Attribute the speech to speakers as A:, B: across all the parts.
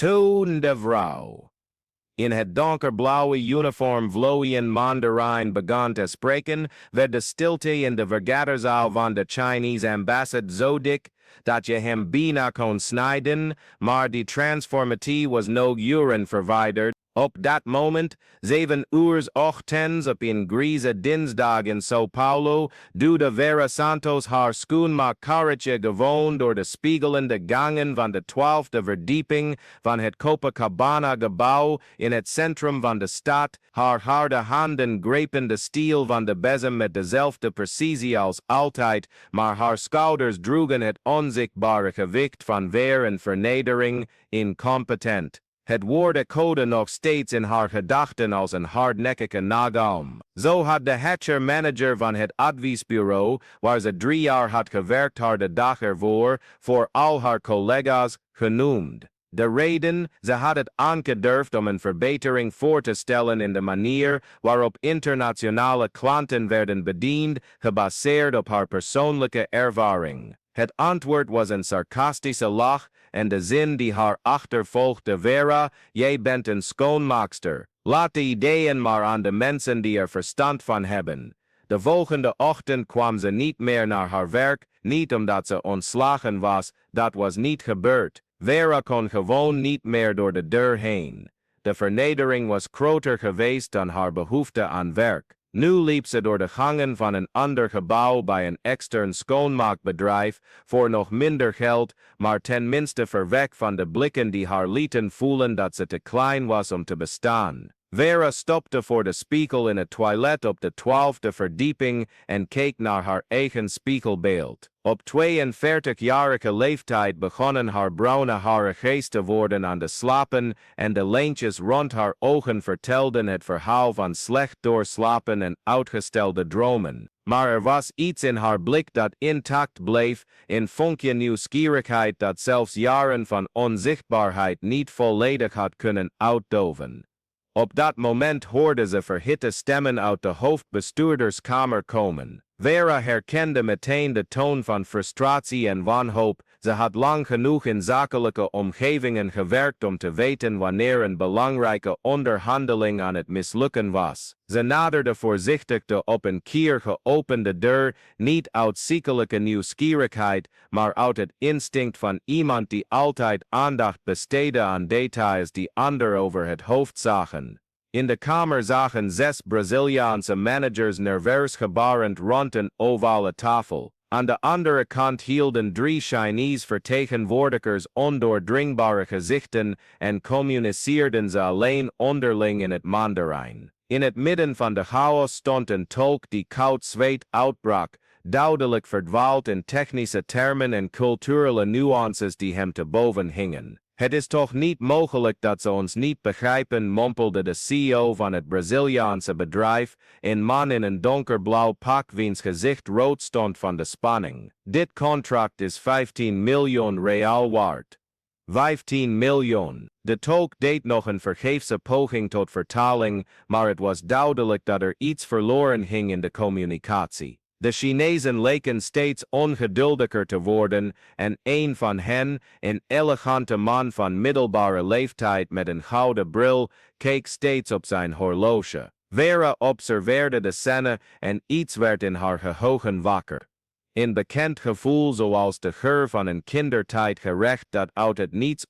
A: Toende vrouw. In het donkerblauwe uniform vloeien Mandarijn begon te spreken, werd de stilte in de vergaderzaal van de Chinese ambassade zo dik, dat je hem bijna kon snijden, maar die transformatie was nog uren verwijderd. Op dat moment, 7 uur ochtends op een grijze dinsdag in Sao Paulo, duwde Vera Santos haar schoenmakertje gewoon door de spiegelende gangen van de 12e verdieping van het Copacabana-gebouw in het centrum van de stad. Haar harde handen grepen de stiel van de bezem met dezelfde precisie als altijd, maar haar schouders droegen het onzichtbare gewicht van weer en vernedering, incompetent. Het woord code nog steeds in haar gedachten als een hardnekkige nagalm. Zo had de Hatcher-manager van het adviesbureau, waar ze 3 jaar had gewerkt haar de dag ervoor, voor al haar collega's genoemd. De reden, ze had het aangedurfd om een verbetering voor te stellen in de manier waarop internationale klanten werden bediend, gebaseerd op haar persoonlijke ervaring. Het antwoord was een sarcastische lach en de zin die haar achtervolgde: Vera, jij bent een schoonmaakster. Laat de ideeën maar aan de mensen die er verstand van hebben. De volgende ochtend kwam ze niet meer naar haar werk, niet omdat ze ontslagen was, dat was niet gebeurd. Vera kon gewoon niet meer door de deur heen. De vernedering was groter geweest dan haar behoefte aan werk. Nu liep ze door de gangen van een ander gebouw bij een extern schoonmaakbedrijf voor nog minder geld, maar tenminste ver weg van de blikken die haar lieten voelen dat ze te klein was om te bestaan. Vera stopte voor de spiegel in het toilet op de 12e verdieping en keek naar haar eigen spiegelbeeld. Op 42-jarige leeftijd begonnen haar bruine haren grijs te worden aan de slapen en de lijntjes rond haar ogen vertelden het verhaal van slecht doorslapen en uitgestelde dromen. Maar er was iets in haar blik dat intact bleef, een vonkje nieuwsgierigheid dat zelfs jaren van onzichtbaarheid niet volledig had kunnen uitdoven. Op dat moment hoorde ze verhitte stemmen uit de hoofdbestuurderskamer komen. Vera herkende meteen de toon van frustratie en wanhoop. Ze had lang genoeg in zakelijke omgevingen gewerkt om te weten wanneer een belangrijke onderhandeling aan het mislukken was. Ze naderde voorzichtig de op een kier geopende deur, niet uit ziekelijke nieuwsgierigheid, maar uit het instinct van iemand die altijd aandacht besteedde aan details die anderen over het hoofd zagen. In de kamer zagen 6 Braziliaanse managers nerveus gebarend rond een ovale tafel. Aan de andere kant hielden 3 Chinese vertegenwoordigers ondoordringbare gezichten en communiceerden ze alleen onderling in het Mandarijn. In het midden van de chaos stond een tolk die koud zweet uitbrak, duidelijk verdwaald in technische termen en culturele nuances die hem te boven hingen. Het is toch niet mogelijk dat ze ons niet begrijpen, mompelde de CEO van het Braziliaanse bedrijf, een man in een donkerblauw pak wiens gezicht rood stond van de spanning. Dit contract is 15 miljoen real waard. 15 miljoen. De tolk deed nog een vergeefse poging tot vertaling, maar het was duidelijk dat er iets verloren ging in de communicatie. De Chinezen leken steeds ongeduldiger te worden en een van hen, een elegante man van middelbare leeftijd met een gouden bril, keek steeds op zijn horloge. Vera observeerde de scène en iets werd in haar geheugen wakker. Een bekend gevoel zoals de geur van een kindertijdgerecht dat uit het niets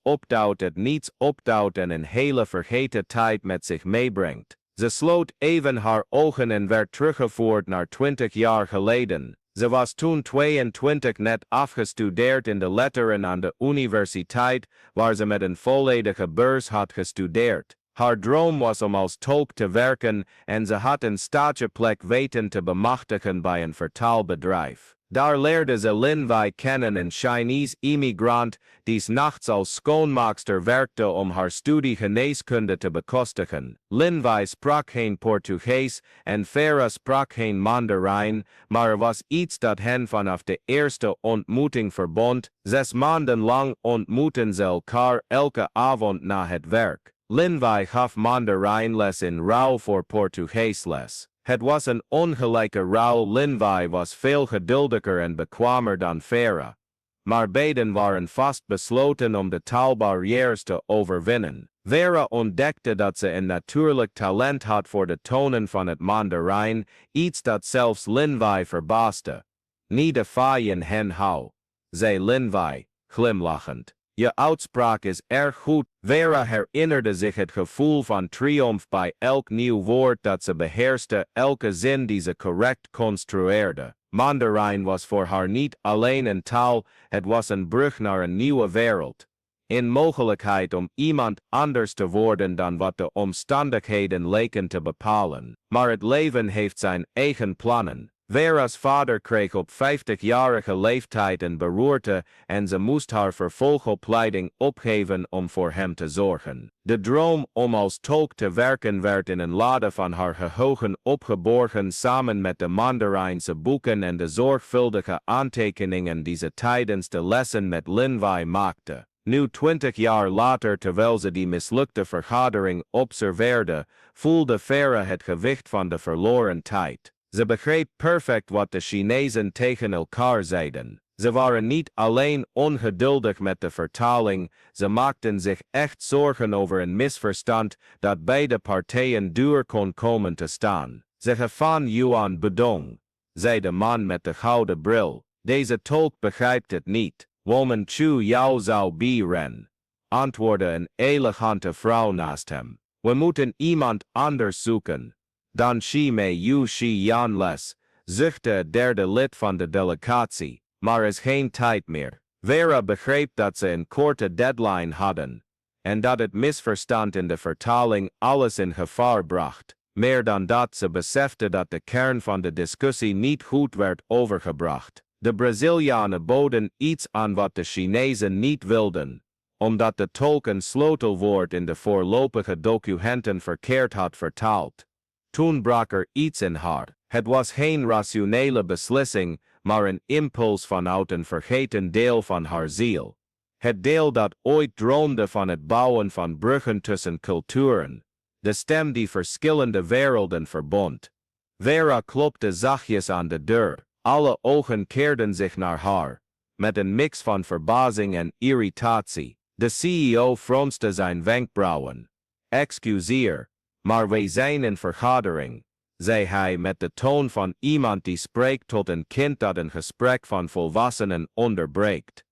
A: opduwt en een hele vergeten tijd met zich meebrengt. Ze sloot even haar ogen en werd teruggevoerd naar 20 jaar geleden. Ze was toen 22, net afgestudeerd in de letteren aan de universiteit, waar ze met een volledige beurs had gestudeerd. Haar droom was om als tolk te werken en ze had een stageplek weten te bemachtigen bij een vertaalbedrijf. Daar leerde ze Lin Wei kennen, een Chinese immigrant die 's nachts als schoonmaakster werkte om haar studie geneeskunde te bekostigen. Lin Wei sprak geen Portugees en Vera sprak geen Mandarijn, maar er was iets dat hen vanaf de eerste ontmoeting verbond. 6 maanden lang ontmoetten ze elkaar elke avond na het werk. Lin Wei gaf Mandarijnles in ruil voor Portugeesles. Het was een ongelijke ruil. Lin Wei was veel geduldiger en bekwamer dan Vera. maar beiden waren vast besloten om de taalbarrières te overwinnen. Vera ontdekte dat ze een natuurlijk talent had voor de tonen van het Mandarijn, iets dat zelfs Linvai verbaasde. Niet de faaien hen hou, zei Linvai, glimlachend. Je uitspraak is erg goed. Vera herinnerde zich het gevoel van triomf bij elk nieuw woord dat ze beheerste, elke zin die ze correct construeerde. Mandarijn was voor haar niet alleen een taal, het was een brug naar een nieuwe wereld. Een mogelijkheid om iemand anders te worden dan wat de omstandigheden leken te bepalen. Maar het leven heeft zijn eigen plannen. Vera's vader kreeg op 50-jarige leeftijd een beroerte en ze moest haar vervolgopleiding opgeven om voor hem te zorgen. De droom om als tolk te werken werd in een lade van haar geheugen opgeborgen samen met de Mandarijnse boeken en de zorgvuldige aantekeningen die ze tijdens de lessen met Linvai maakte. Nu 20 jaar later, terwijl ze die mislukte vergadering observeerde, voelde Vera het gewicht van de verloren tijd. Ze begreep perfect wat de Chinezen tegen elkaar zeiden. Ze waren niet alleen ongeduldig met de vertaling, ze maakten zich echt zorgen over een misverstand dat beide partijen duur kon komen te staan. Zeg van Yuan Bedong, zei de man met de gouden bril. Deze tolk begrijpt het niet. Woman Chu Yao Zhao Bi Ren, antwoordde een elegante vrouw naast hem. We moeten iemand anders zoeken. Dan Shi Mei Yu Shi Yan Les, zuchtte het derde lid van de delegatie, maar is geen tijd meer. Vera begreep dat ze een korte deadline hadden, en dat het misverstand in de vertaling alles in gevaar bracht. Meer dan dat, ze besefte dat de kern van de discussie niet goed werd overgebracht. De Brazilianen boden iets aan wat de Chinezen niet wilden, omdat de tolk een sleutelwoord in de voorlopige documenten verkeerd had vertaald. Toen brak er iets in haar. Het was geen rationele beslissing, maar een impuls vanuit een vergeten deel van haar ziel. Het deel dat ooit droomde van het bouwen van bruggen tussen culturen. De stem die verschillende werelden verbond. Vera klopte zachtjes aan de deur. Alle ogen keerden zich naar haar, met een mix van verbazing en irritatie. De CEO fronste zijn wenkbrauwen. Excuseer, maar wij zijn in vergadering, zei hij met de toon van iemand die spreekt tot een kind dat een gesprek van volwassenen onderbreekt.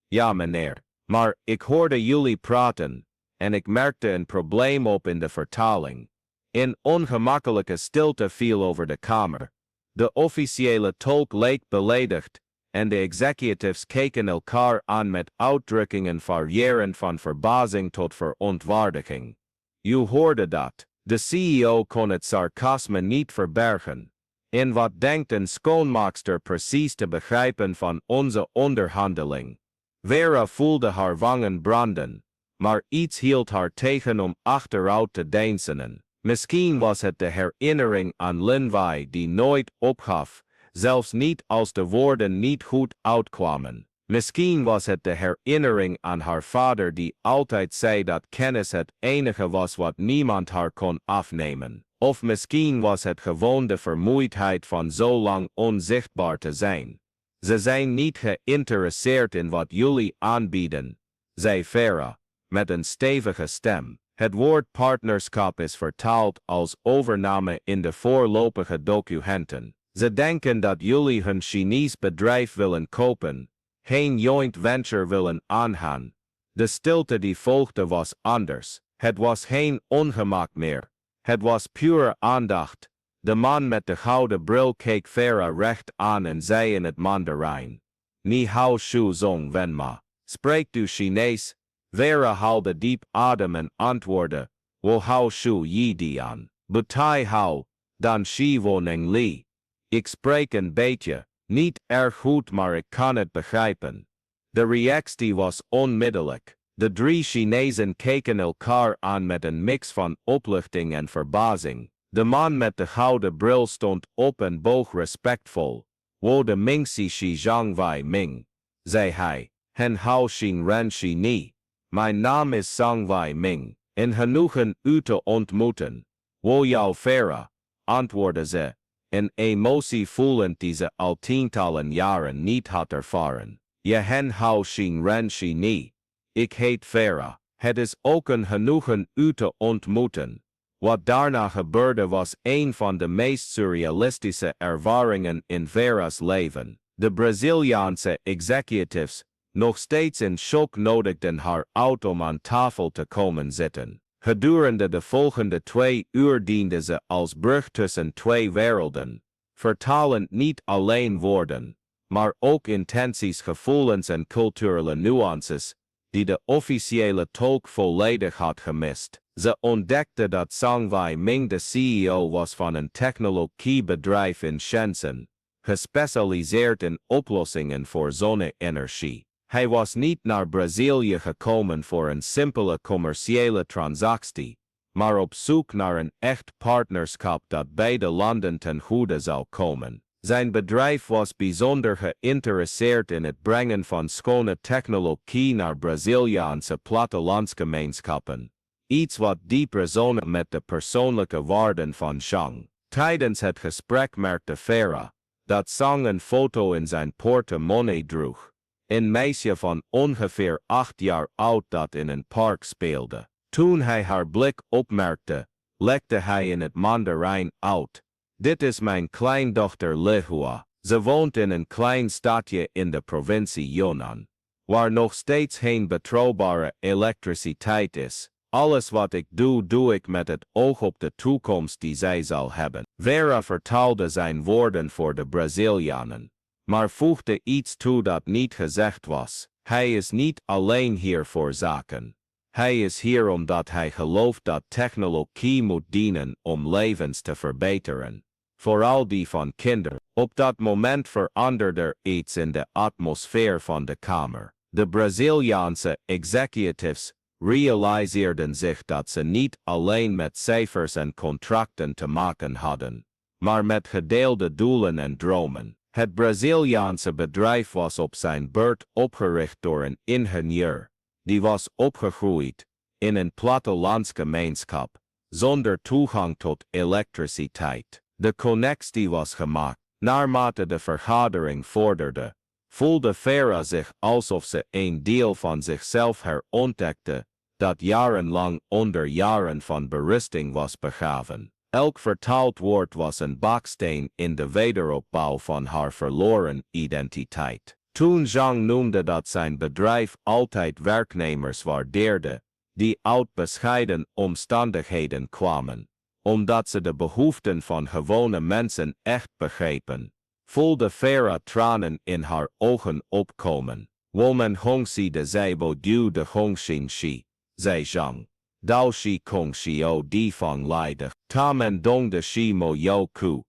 A: Ja, meneer, maar ik hoorde jullie praten, en ik merkte een probleem op in de vertaling. Een ongemakkelijke stilte viel over de kamer. De officiële tolk leek beledigd, en de executives keken elkaar aan met uitdrukkingen variërend van verbazing tot verontwaardiging. Je hoorde dat. De CEO kon het sarcasme niet verbergen. En wat denkt een schoonmaakster precies te begrijpen van onze onderhandeling? Vera voelde haar wangen branden, maar iets hield haar tegen om achteruit te deinzen. Misschien was het de herinnering aan Linvai die nooit opgaf, zelfs niet als de woorden niet goed uitkwamen. Misschien was het de herinnering aan haar vader die altijd zei dat kennis het enige was wat niemand haar kon afnemen. Of misschien was het gewoon de vermoeidheid van zo lang onzichtbaar te zijn. Ze zijn niet geïnteresseerd in wat jullie aanbieden, zei Vera, met een stevige stem. Het woord partnerschap is vertaald als overname in de voorlopige documenten. Ze denken dat jullie hun Chinees bedrijf willen kopen, geen joint venture willen aangaan. De stilte die volgde was anders. Het was geen ongemak meer. Het was pure aandacht. De man met de gouden bril keek Vera recht aan en zei in het Mandarijn. Ni hao shu zong wenma. Spreekt u Chinees? Vera haalde diep adem en antwoordde. Wo hao shu yi dian. Butai hao, dan shi wo neng li. Ik spreek een beetje. Niet erg goed, maar ik kan het begrijpen. De reactie was onmiddellijk. De drie Chinezen keken elkaar aan met een mix van opluchting en verbazing. De man met de gouden bril stond op en boog respectvol. Wo de Ming si shi zhang wai Ming, zei hij. Hen hao xin ren shi ni. Mijn naam is Zhang Wai Ming. In genoegen u te ontmoeten. Wo jou Vera, antwoordde ze. Een emotie voelend die ze al tientallen jaren niet had ervaren. Je hen hou zien ren niet. Ik heet Vera. Het is ook een genoegen u te ontmoeten. Wat daarna gebeurde was een van de meest surrealistische ervaringen in Vera's leven. De Braziliaanse executives, nog steeds in shock, nodigden haar uit om aan tafel te komen zitten. Gedurende de volgende 2 uur diende ze als brug tussen 2 werelden, vertalend niet alleen woorden, maar ook intenties, gevoelens en culturele nuances, die de officiële tolk volledig had gemist. Ze ontdekte dat Zhang Weiming de CEO was van een technologiebedrijf in Shenzhen, gespecialiseerd in oplossingen voor zonne-energie. Hij was niet naar Brazilië gekomen voor een simpele commerciële transactie, maar op zoek naar een echt partnerschap dat beide landen ten goede zou komen. Zijn bedrijf was bijzonder geïnteresseerd in het brengen van schone technologie naar Braziliaanse plattelandsgemeenschappen, iets wat diep resonneerde met de persoonlijke waarden van Zhang. Tijdens het gesprek merkte Vera dat Zhang een foto in zijn portemonnee droeg. Een meisje van ongeveer 8 jaar oud dat in een park speelde. Toen hij haar blik opmerkte, legde hij in het Mandarijn uit. Dit is mijn kleindochter Lehua. Ze woont in een klein stadje in de provincie Yunnan, waar nog steeds geen betrouwbare elektriciteit is. Alles wat ik doe, doe ik met het oog op de toekomst die zij zal hebben. Vera vertaalde zijn woorden voor de Brazilianen, maar voegde iets toe dat niet gezegd was. Hij is niet alleen hier voor zaken. Hij is hier omdat hij gelooft dat technologie moet dienen om levens te verbeteren. Vooral die van kinderen. Op dat moment veranderde er iets in de atmosfeer van de kamer. De Braziliaanse executives realiseerden zich dat ze niet alleen met cijfers en contracten te maken hadden, maar met gedeelde doelen en dromen. Het Braziliaanse bedrijf was op zijn beurt opgericht door een ingenieur, die was opgegroeid in een plattelandsgemeenschap, zonder toegang tot elektriciteit. De connectie was gemaakt. Naarmate de vergadering vorderde, voelde Vera zich alsof ze een deel van zichzelf herontdekte, dat jarenlang onder jaren van berusting was begraven. Elk vertaald woord was een baksteen in de wederopbouw van haar verloren identiteit. Toen Zhang noemde dat zijn bedrijf altijd werknemers waardeerde, die uit bescheiden omstandigheden kwamen, omdat ze de behoeften van gewone mensen echt begrepen, voelde Vera tranen in haar ogen opkomen. Woman hongxi de zeibo du de hongxin shi, zei Zhang. Dao shi kong shio di fang lai de, tamen dong de shi mo yo ku.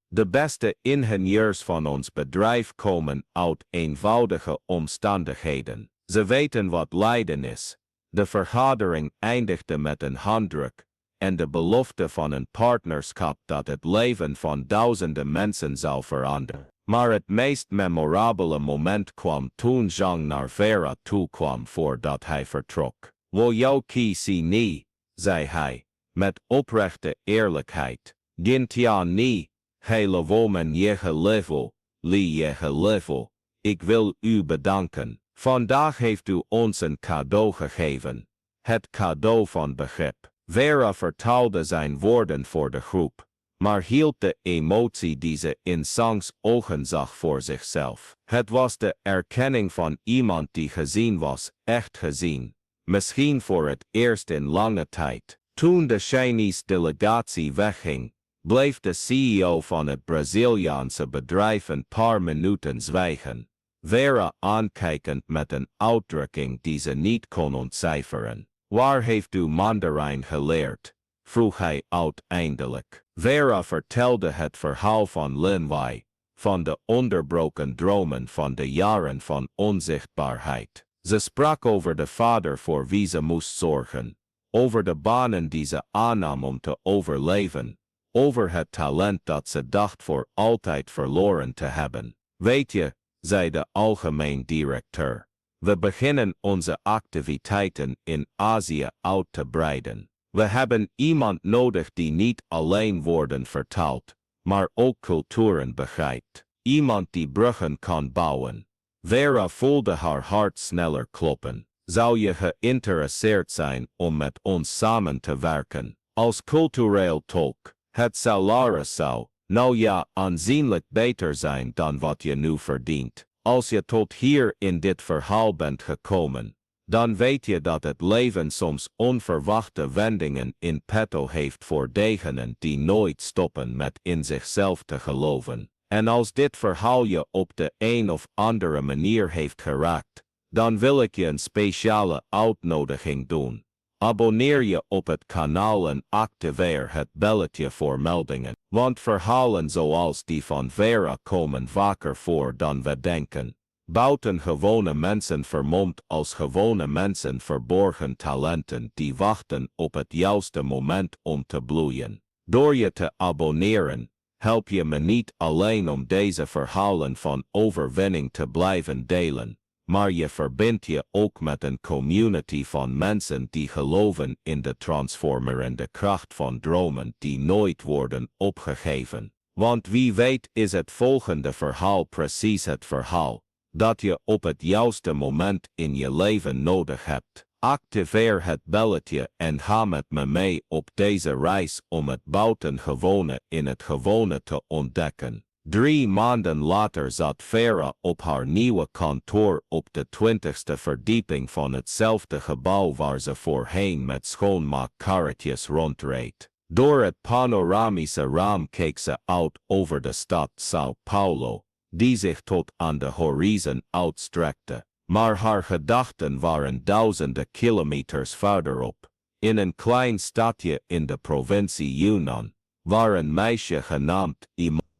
A: De beste ingenieurs van ons bedrijf komen uit eenvoudige omstandigheden. Ze weten wat lijden is. De vergadering eindigde met een handdruk en de belofte van een partnerschap dat het leven van duizenden mensen zou veranderen. Maar het meest memorabele moment kwam toen Zhang naar Vera toe kwam voordat hij vertrok. Wo jou ki si ni, zei hij, met oprechte eerlijkheid. Gintia ni, hele woman je level, li je level. Ik wil u bedanken. Vandaag heeft u ons een cadeau gegeven. Het cadeau van begrip. Vera vertaalde zijn woorden voor de groep, maar hield de emotie die ze in Zhang's ogen zag voor zichzelf. Het was de erkenning van iemand die gezien was, echt gezien. Misschien voor het eerst in lange tijd. Toen de Chinese delegatie wegging, bleef de CEO van het Braziliaanse bedrijf een paar minuten zwijgen, Vera aankijkend met een uitdrukking die ze niet kon ontcijferen. Waar heeft u Mandarijn geleerd? Vroeg hij uiteindelijk. Vera vertelde het verhaal van Lin Wei, van de onderbroken dromen van de jaren van onzichtbaarheid. Ze sprak over de vader voor wie ze moest zorgen, over de banen die ze aannam om te overleven, over het talent dat ze dacht voor altijd verloren te hebben. Weet je, zei de algemeen directeur, we beginnen onze activiteiten in Azië uit te breiden. We hebben iemand nodig die niet alleen woorden vertaalt, maar ook culturen begrijpt. Iemand die bruggen kan bouwen. Vera voelde haar hart sneller kloppen. Zou je geïnteresseerd zijn om met ons samen te werken? Als cultureel tolk. Het salaris zou, nou ja, aanzienlijk beter zijn dan wat je nu verdient. Als je tot hier in dit verhaal bent gekomen, dan weet je dat het leven soms onverwachte wendingen in petto heeft voor degenen die nooit stoppen met in zichzelf te geloven. En als dit verhaal je op de een of andere manier heeft geraakt, dan wil ik je een speciale uitnodiging doen. Abonneer je op het kanaal en activeer het belletje voor meldingen, want verhalen zoals die van Vera komen vaker voor dan we denken. Buitengewone mensen vermomd als gewone mensen, verborgen talenten die wachten op het juiste moment om te bloeien. Door je te abonneren, help je me niet alleen om deze verhalen van overwinning te blijven delen, maar je verbindt je ook met een community van mensen die geloven in de transformerende kracht van dromen die nooit worden opgegeven. Want wie weet is het volgende verhaal precies het verhaal dat je op het juiste moment in je leven nodig hebt. Activeer het belletje en ga met me mee op deze reis om het buitengewone in het gewone te ontdekken. 3 maanden later zat Vera op haar nieuwe kantoor op de 20ste verdieping van hetzelfde gebouw waar ze voorheen met schoonmaakkarretjes rondreed. Door het panoramische raam keek ze uit over de stad São Paulo, die zich tot aan de horizon uitstrekte. Maar haar gedachten waren duizenden kilometers verderop, in een klein stadje in de provincie Yunnan, waar een meisje genaamd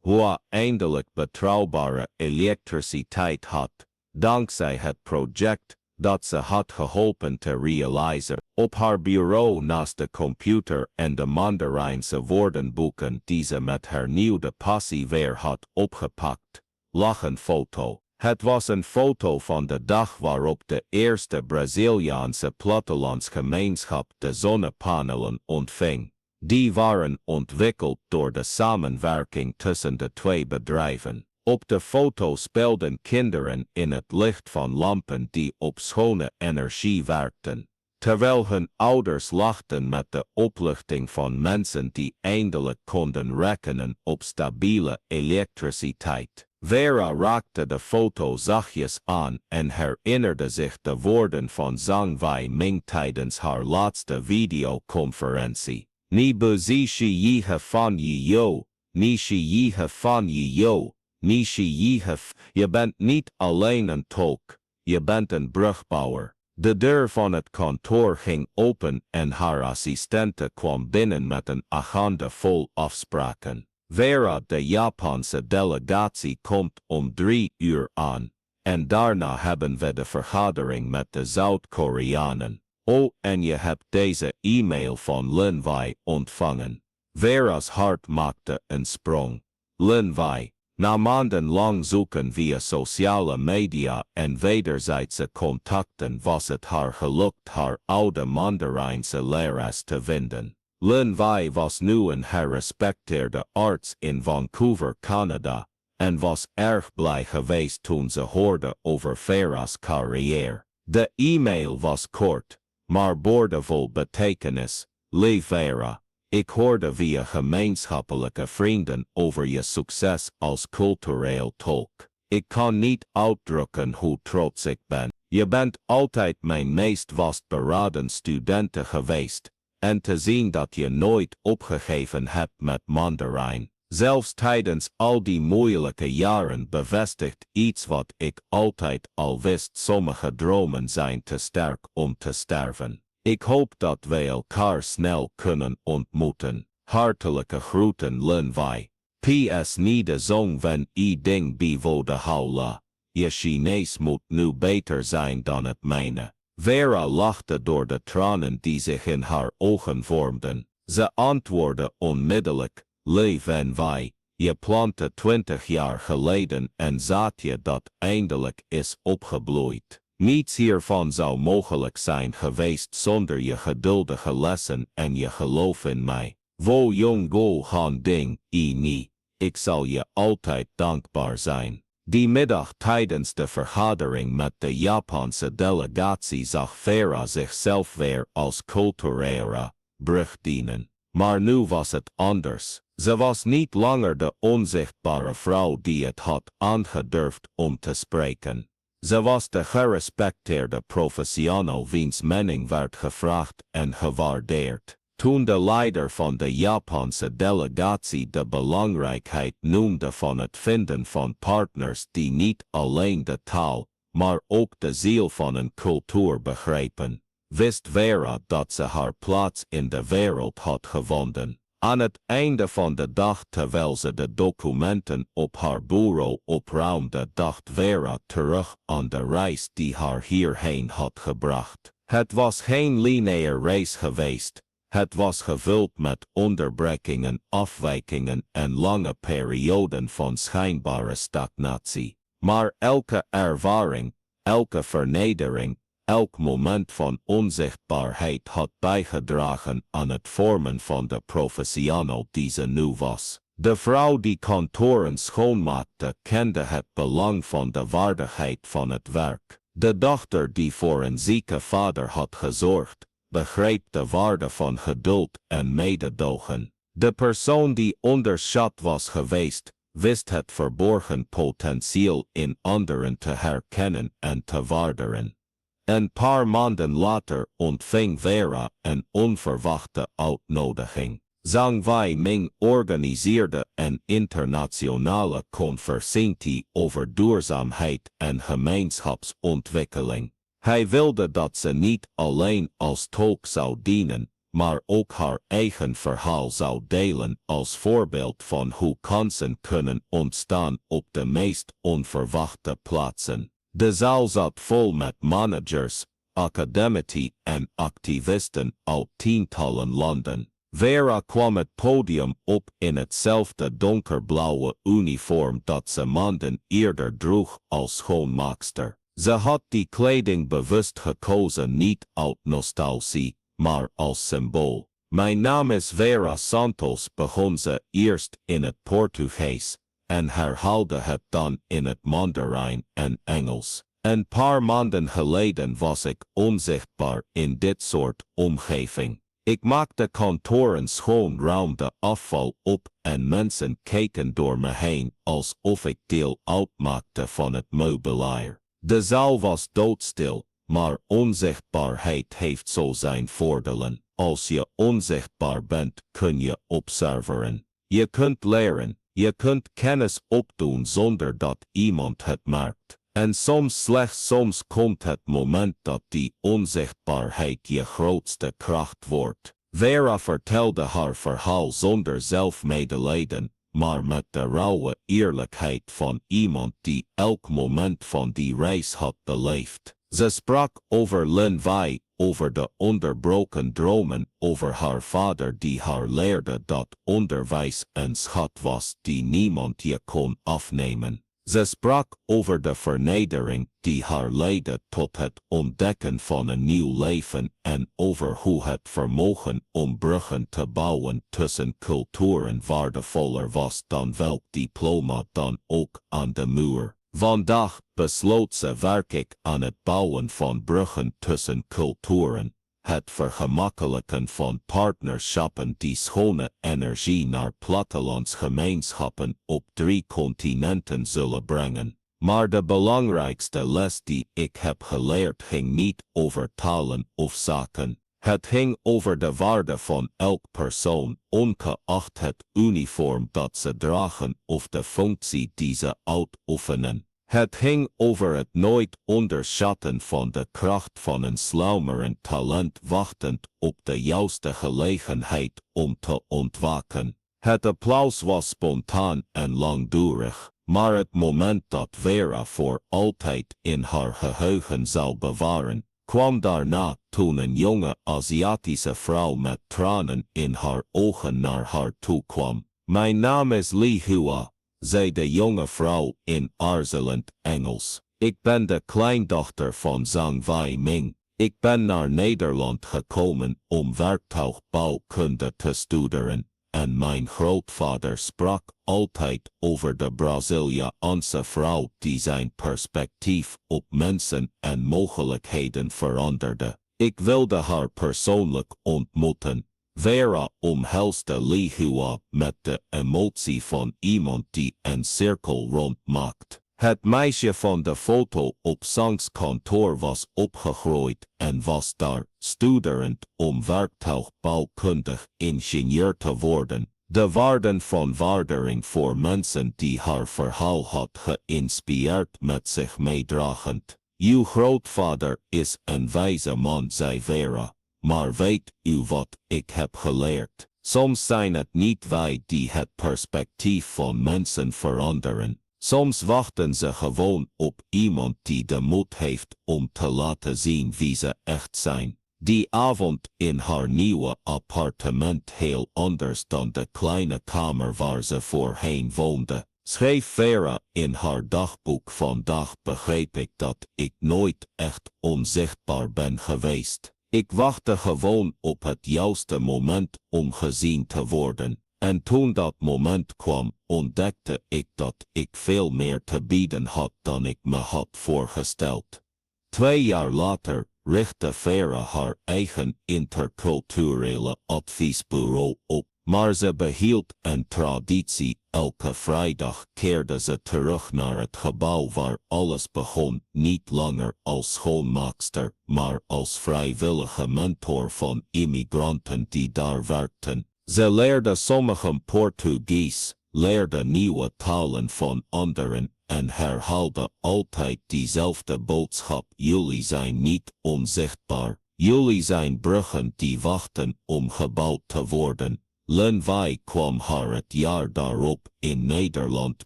A: Hua eindelijk betrouwbare elektriciteit had, dankzij het project dat ze had geholpen te realiseren. Op haar bureau naast de computer en de Mandarijnse woordenboeken die ze met hernieuwde passie weer had opgepakt, lag een foto. Het was een foto van de dag waarop de eerste Braziliaanse plattelandsgemeenschap de zonnepanelen ontving. Die waren ontwikkeld door de samenwerking tussen de 2 bedrijven. Op de foto speelden kinderen in het licht van lampen die op schone energie werkten, terwijl hun ouders lachten met de opluchting van mensen die eindelijk konden rekenen op stabiele elektriciteit. Vera raakte de foto zachtjes aan en herinnerde zich de woorden van Zhang Wei-ming tijdens haar laatste videoconferentie. Ni buzi shi yihe fan yi yo, ni shi yihe fan yi yo, ni shi yihe Je bent niet alleen een tolk, je bent een brugbouwer. De deur van het kantoor ging open en haar assistente kwam binnen met een agenda vol afspraken. Vera, de Japanse delegatie, komt om 3 uur aan, en daarna hebben we de vergadering met de Zuid-Koreanen. Oh, en je hebt deze e-mail van Lin Wei ontvangen. Vera's hart maakte een sprong. Lin Wei, na maandenlang zoeken via sociale media en wederzijdse contacten was het haar gelukt haar oude Mandarijnse lerares te vinden. Lin Wei was nu een gerespecteerde arts in Vancouver, Canada, en was erg blij geweest toen ze hoorde over Vera's carrière. De e-mail was kort, maar boordevol betekenis. Lieve Vera, ik hoorde via gemeenschappelijke vrienden over je succes als cultureel tolk. Ik kan niet uitdrukken hoe trots ik ben. Je bent altijd mijn meest vastberaden studente geweest, en te zien dat je nooit opgegeven hebt met Mandarijn, zelfs tijdens al die moeilijke jaren, bevestigt iets wat ik altijd al wist: sommige dromen zijn te sterk om te sterven. Ik hoop dat wij elkaar snel kunnen ontmoeten. Hartelijke groeten, Lin Wei. PS niet de zong van I ding bivo de haula. Je Chinees moet nu beter zijn dan het mijne. Vera lachte door de tranen die zich in haar ogen vormden. Ze antwoordde onmiddellijk: Lin Wei, je plantte 20 jaar geleden en zaadje dat eindelijk is opgebloeid. Niets hiervan zou mogelijk zijn geweest zonder je geduldige lessen en je geloof in mij. Wo jong go han ding, I ni. Ik zal je altijd dankbaar zijn. Die middag tijdens de vergadering met de Japanse delegatie zag Vera zichzelf weer als culturele brug dienen. Maar nu was het anders. Ze was niet langer de onzichtbare vrouw die het had aangedurfd om te spreken. Ze was de gerespecteerde professional wiens mening werd gevraagd en gewaardeerd. Toen de leider van de Japanse delegatie de belangrijkheid noemde van het vinden van partners die niet alleen de taal, maar ook de ziel van een cultuur begrepen, wist Vera dat ze haar plaats in de wereld had gevonden. Aan het einde van de dag, terwijl ze de documenten op haar bureau opruimde, dacht Vera terug aan de reis die haar hierheen had gebracht. Het was geen lineaire race geweest. Het was gevuld met onderbrekingen, afwijkingen en lange perioden van schijnbare stagnatie. Maar elke ervaring, elke vernedering, elk moment van onzichtbaarheid had bijgedragen aan het vormen van de professional die ze nu was. De vrouw die kantoren schoonmaakte kende het belang van de waardigheid van het werk. De dochter die voor een zieke vader had gezorgd, begreep de waarde van geduld en mededogen. De persoon die onderschat was geweest, wist het verborgen potentieel in anderen te herkennen en te waarderen. Een paar maanden later ontving Vera een onverwachte uitnodiging. Zhang Wei-ming organiseerde een internationale conferentie over duurzaamheid en gemeenschapsontwikkeling. Hij wilde dat ze niet alleen als tolk zou dienen, maar ook haar eigen verhaal zou delen als voorbeeld van hoe kansen kunnen ontstaan op de meest onverwachte plaatsen. De zaal zat vol met managers, academici en activisten uit tientallen landen. Vera kwam het podium op in hetzelfde donkerblauwe uniform dat ze maanden eerder droeg als schoonmaakster. Ze had die kleding bewust gekozen niet uit nostalgie, maar als symbool. Mijn naam is Vera Santos, begon ze eerst in het Portugees en herhaalde het dan in het Mandarijn en Engels. Een paar maanden geleden was ik onzichtbaar in dit soort omgeving. Ik maakte kantoren schoon, ruimde afval op en mensen keken door me heen alsof ik deel uitmaakte van het meubilair. De zaal was doodstil, maar onzichtbaarheid heeft zo zijn voordelen. Als je onzichtbaar bent, kun je observeren. Je kunt leren, je kunt kennis opdoen zonder dat iemand het merkt. En slechts soms komt het moment dat die onzichtbaarheid je grootste kracht wordt. Vera vertelde haar verhaal zonder zelfmedelijden, maar met de rauwe eerlijkheid van iemand die elk moment van die reis had beleefd. Ze sprak over Lin Wei, over de onderbroken dromen, over haar vader die haar leerde dat onderwijs een schat was die niemand je kon afnemen. Ze sprak over de vernedering die haar leidde tot het ontdekken van een nieuw leven en over hoe het vermogen om bruggen te bouwen tussen culturen waardevoller was dan welk diploma dan ook aan de muur. Vandaag, besloot ze, werk ik aan het bouwen van bruggen tussen culturen. Het vergemakkelijken van partnerschappen die schone energie naar plattelandsgemeenschappen op 3 continenten zullen brengen. Maar de belangrijkste les die ik heb geleerd ging niet over talen of zaken. Het ging over de waarde van elk persoon, ongeacht het uniform dat ze dragen of de functie die ze uitoefenen. Het ging over het nooit onderschatten van de kracht van een sluimerend talent wachtend op de juiste gelegenheid om te ontwaken. Het applaus was spontaan en langdurig, maar het moment dat Vera voor altijd in haar geheugen zou bewaren, kwam daarna toen een jonge Aziatische vrouw met tranen in haar ogen naar haar toe kwam. Mijn naam is Li Hua, zei de jonge vrouw in aarzelend Engels. Ik ben de kleindochter van Zhang Wei-ming. Ik ben naar Nederland gekomen om werktuigbouwkunde te studeren
B: en mijn grootvader sprak altijd over de Braziliaanse vrouw die zijn perspectief op mensen en mogelijkheden veranderde. Ik wilde haar persoonlijk ontmoeten. Vera omhelsde Lihua met de emotie van iemand die een cirkel rondmaakt. Het meisje van de foto op Sangs kantoor was opgegroeid en was daar studerend om werktuigbouwkundig ingenieur te worden. De waarden van waardering voor mensen die haar verhaal had geïnspireerd met zich meedragend. Uw grootvader is een wijze man, zei Vera. Maar weet u wat ik heb geleerd? Soms zijn het niet wij die het perspectief van mensen veranderen. Soms wachten ze gewoon op iemand die de moed heeft om te laten zien wie ze echt zijn. Die avond in haar nieuwe appartement, heel anders dan de kleine kamer waar ze voorheen woonde, schreef Vera in haar dagboek: vandaag begreep ik dat ik nooit echt onzichtbaar ben geweest. Ik wachtte gewoon op het juiste moment om gezien te worden. En toen dat moment kwam, ontdekte ik dat ik veel meer te bieden had dan ik me had voorgesteld. 2 jaar later richtte Vera haar eigen interculturele adviesbureau op, maar ze behield een traditie. Elke vrijdag keerde ze terug naar het gebouw waar alles begon, niet langer als schoonmaakster, maar als vrijwillige mentor van immigranten die daar werkten. Ze leerde sommigen Portugees, leerde nieuwe talen van anderen en herhaalde altijd diezelfde boodschap: jullie zijn niet onzichtbaar, jullie zijn bruggen die wachten om gebouwd te worden. Lenwij kwam haar het jaar daarop in Nederland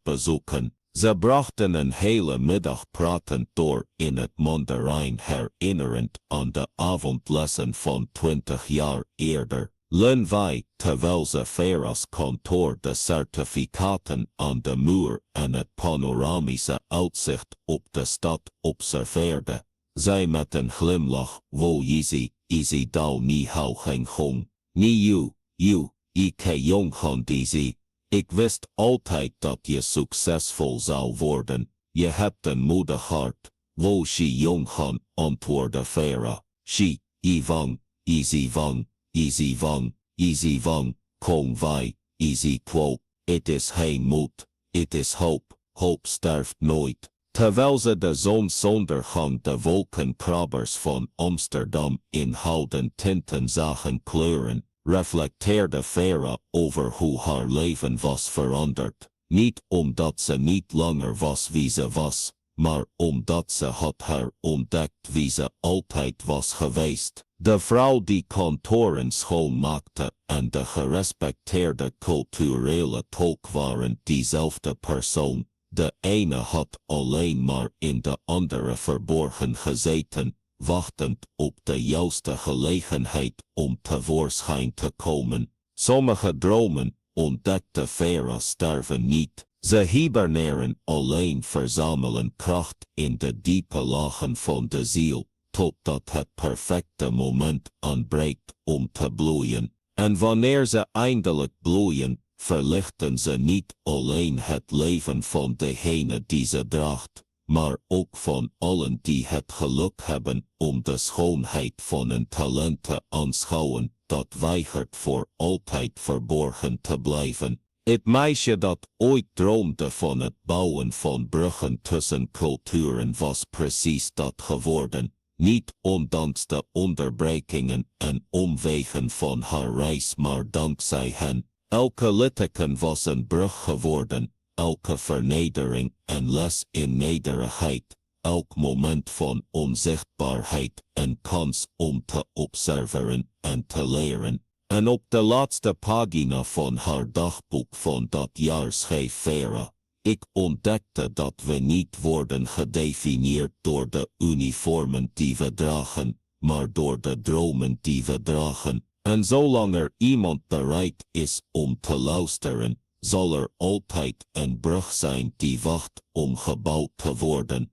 B: bezoeken. Ze brachten een hele middag pratend door in het Mandarijn, herinnerend aan de avondlessen van 20 jaar eerder. Lenwij, terwijl ze Vera's kantoor de certificaten aan de muur en het panoramische uitzicht op de stad observeerde, zei met een glimlach: wo easy dao ni hao heng hong, ni you, ik jong han dizi. Ik wist altijd dat je succesvol zou worden. Je hebt een moedig hart. Wo shi jong han, antwoordde Vera. Shi, easy wang, kong wij, easy quo. Het is geen moed, het is hoop, hoop sterft nooit. Terwijl ze de zonsondergang, de wolkenkrabbers van Amsterdam in gouden tinten zagen kleuren, reflecteerde Vera over hoe haar leven was veranderd. Niet omdat ze niet langer was wie ze was, maar omdat ze had ontdekt wie ze altijd was geweest. De vrouw die kantoren schoonmaakte en de gerespecteerde culturele tolk waren diezelfde persoon. De ene had alleen maar in de andere verborgen gezeten, wachtend op de juiste gelegenheid om tevoorschijn te komen. Sommige dromen, ontdekte Vera, sterven niet. Ze hiberneren, alleen verzamelen kracht in de diepe lagen van de ziel, totdat het perfecte moment aanbreekt om te bloeien. En wanneer ze eindelijk bloeien, verlichten ze niet alleen het leven van degene die ze draagt, maar ook van allen die het geluk hebben om de schoonheid van een talent te aanschouwen dat weigert voor altijd verborgen te blijven. Het meisje dat ooit droomde van het bouwen van bruggen tussen culturen was precies dat geworden. Niet ondanks de onderbrekingen en omwegen van haar reis, maar dankzij hen. Elke litteken was een brug geworden, elke vernedering en les in nederigheid, elk moment van onzichtbaarheid een kans om te observeren en te leren. En op de laatste pagina van haar dagboek van dat jaar schreef Vera: ik ontdekte dat we niet worden gedefinieerd door de uniformen die we dragen, maar door de dromen die we dragen. En zolang er iemand bereid is om te luisteren, zal er altijd een brug zijn die wacht om gebouwd te worden.